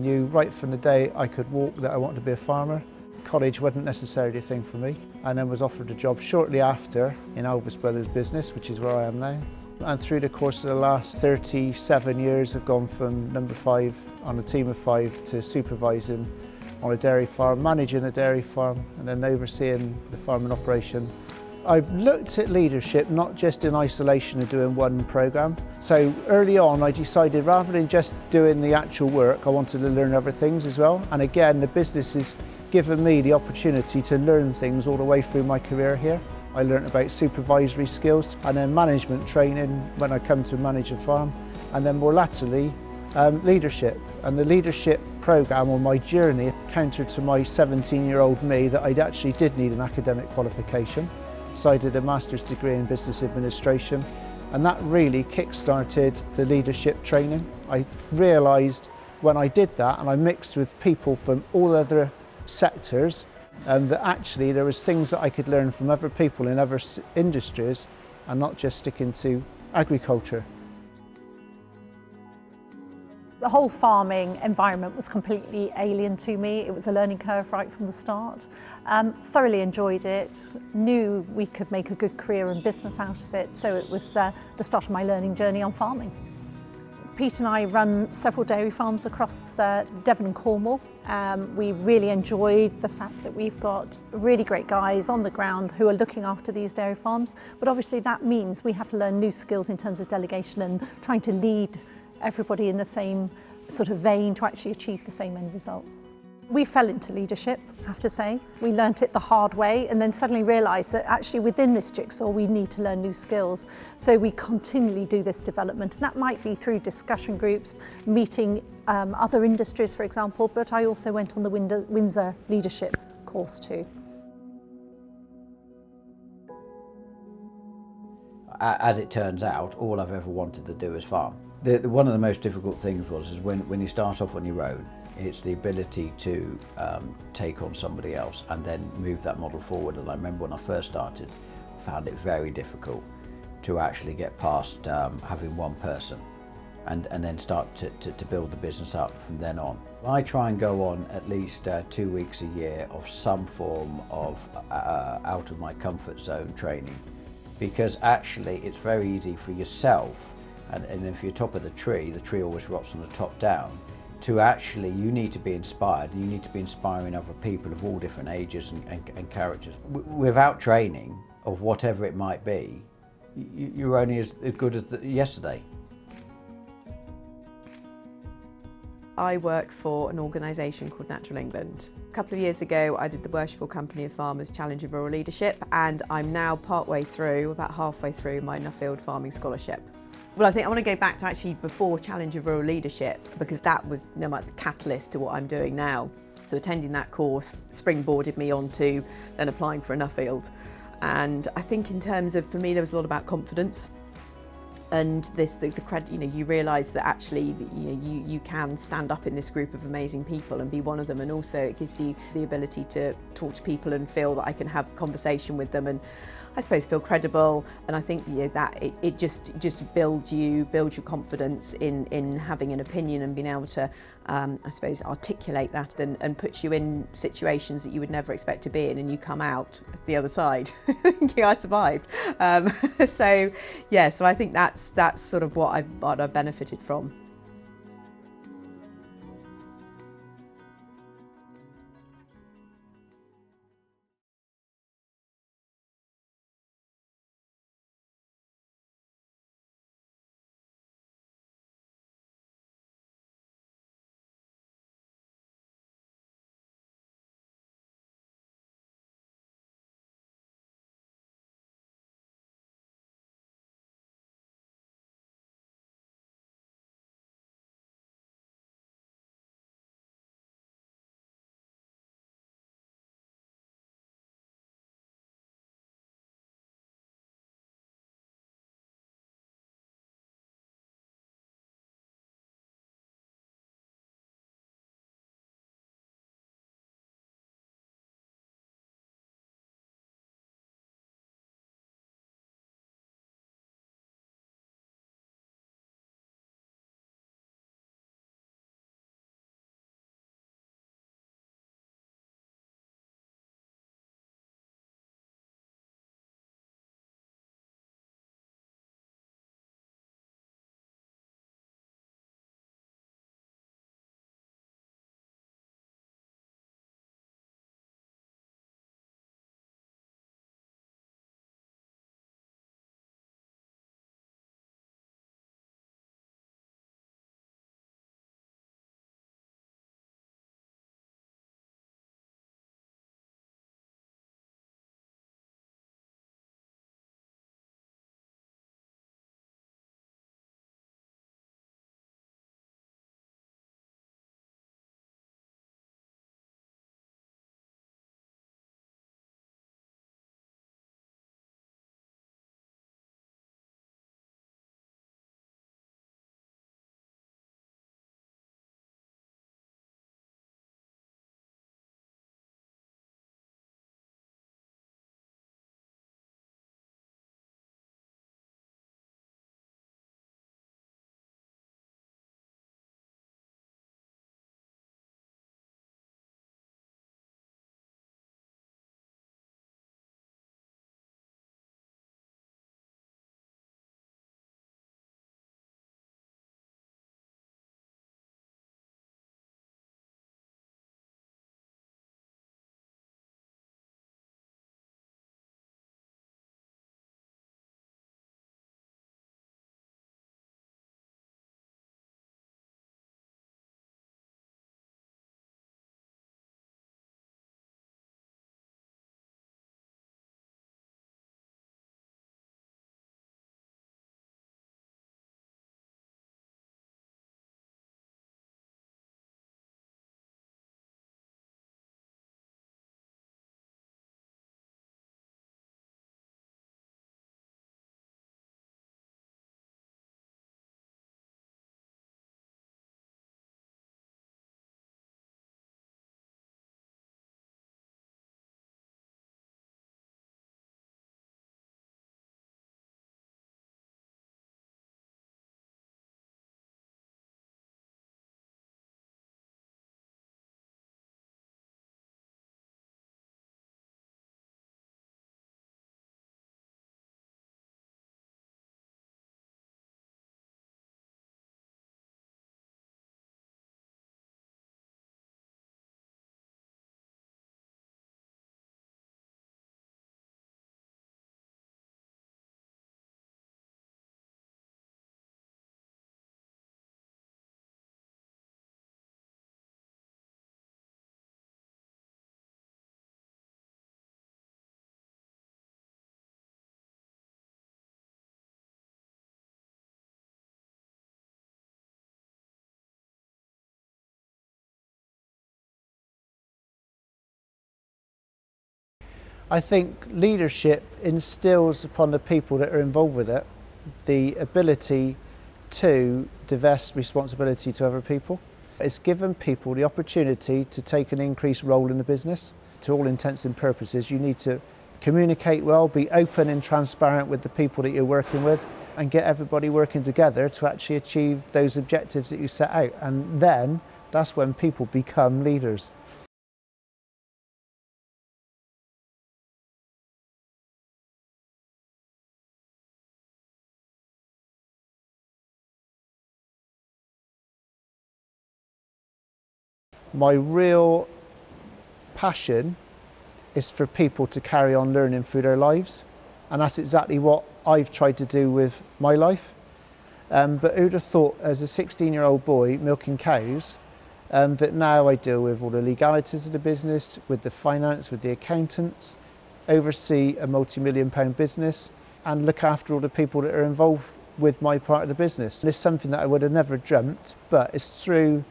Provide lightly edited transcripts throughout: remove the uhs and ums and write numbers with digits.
knew right from the day I could walk that I wanted to be a farmer. College wasn't necessarily a thing for me, and then was offered a job shortly after in Alvis Brothers business, which is where I am now. And through the course of the last 37 years, I've gone from number 5 on a team of 5 to supervising on a dairy farm, managing a dairy farm, and then overseeing the farming operation. I've looked at leadership not just in isolation of doing one programme. So early on I decided rather than just doing the actual work, I wanted to learn other things as well. And again, the business has given me the opportunity to learn things all the way through my career here. I learned about supervisory skills and then management training when I come to manage a farm, and then more latterly leadership. And the leadership programme, or my journey, countered to my 17-year-old me that I actually did need an academic qualification. So I did a master's degree in business administration, and that really kick-started the leadership training. I realised when I did that, and I mixed with people from all other sectors, that actually there was things that I could learn from other people in other industries and not just sticking to agriculture. The whole farming environment was completely alien to me. It was a learning curve right from the start. Thoroughly enjoyed it, knew we could make a good career and business out of it, so it was the start of my learning journey on farming. Pete and I run several dairy farms across Devon and Cornwall. We really enjoyed the fact that we've got really great guys on the ground who are looking after these dairy farms, but obviously that means we have to learn new skills in terms of delegation and trying to lead everybody in the same sort of vein to actually achieve the same end results. We fell into leadership, I have to say. We learnt it the hard way and then suddenly realised that actually within this jigsaw we need to learn new skills. So we continually do this development, and that might be through discussion groups, meeting other industries, for example, but I also went on the Windsor leadership course too. As it turns out, all I've ever wanted to do is farm. One of the most difficult things is when you start off on your own, it's the ability to take on somebody else and then move that model forward. And I remember when I first started, I found it very difficult to actually get past having one person and then start to build the business up from then on. I try and go on at least 2 weeks a year of some form of out of my comfort zone training, because actually it's very easy for yourself, and if you're top of the tree always rots from the top down, to actually, you need to be inspired, and you need to be inspiring other people of all different ages and characters. Without training of whatever it might be, you're only as good as yesterday. I work for an organisation called Natural England. A couple of years ago I did the Worshipful Company of Farmers Challenge of Rural Leadership, and I'm now about halfway through my Nuffield Farming Scholarship. Well, I think I want to go back to actually before Challenge of Rural Leadership, because that was no much the catalyst to what I'm doing now. So attending that course springboarded me onto then applying for a Nuffield. And I think in terms of, for me, there was a lot about confidence. And the credit, you realise that actually, you can stand up in this group of amazing people and be one of them, and also it gives you the ability to talk to people and feel that I can have a conversation with them, and I suppose feel credible. And I think that it just builds your confidence in having an opinion and being able to I suppose articulate that, and puts you in situations that you would never expect to be in, and you come out the other side thinking I survived. So I think that's sort of what I've benefited from. I think leadership instills upon the people that are involved with it the ability to divest responsibility to other people. It's given people the opportunity to take an increased role in the business. To all intents and purposes, you need to communicate well, be open and transparent with the people that you're working with, and get everybody working together to actually achieve those objectives that you set out. And then that's when people become leaders. My real passion is for people to carry on learning through their lives, and that's exactly what I've tried to do with my life. But who'd have thought, as a 16-year-old boy milking cows, that now I deal with all the legalities of the business, with the finance, with the accountants, oversee a multi-million pound business, and look after all the people that are involved with my part of the business. It's something that I would have never dreamt, but it's through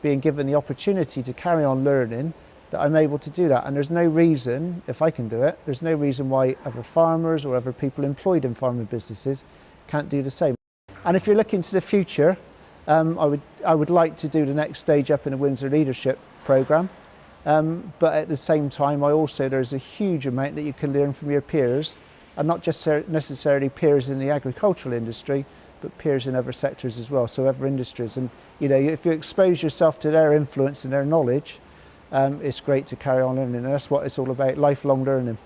being given the opportunity to carry on learning that I'm able to do that. And there's no reason, if I can do it, there's no reason why other farmers or other people employed in farming businesses can't do the same. And if you're looking to the future, I would like to do the next stage up in the Windsor Leadership Programme. But at the same time, there's a huge amount that you can learn from your peers, and not just necessarily peers in the agricultural industry, but peers in other sectors as well, so other industries. And if you expose yourself to their influence and their knowledge, it's great to carry on learning, and that's what it's all about, lifelong learning.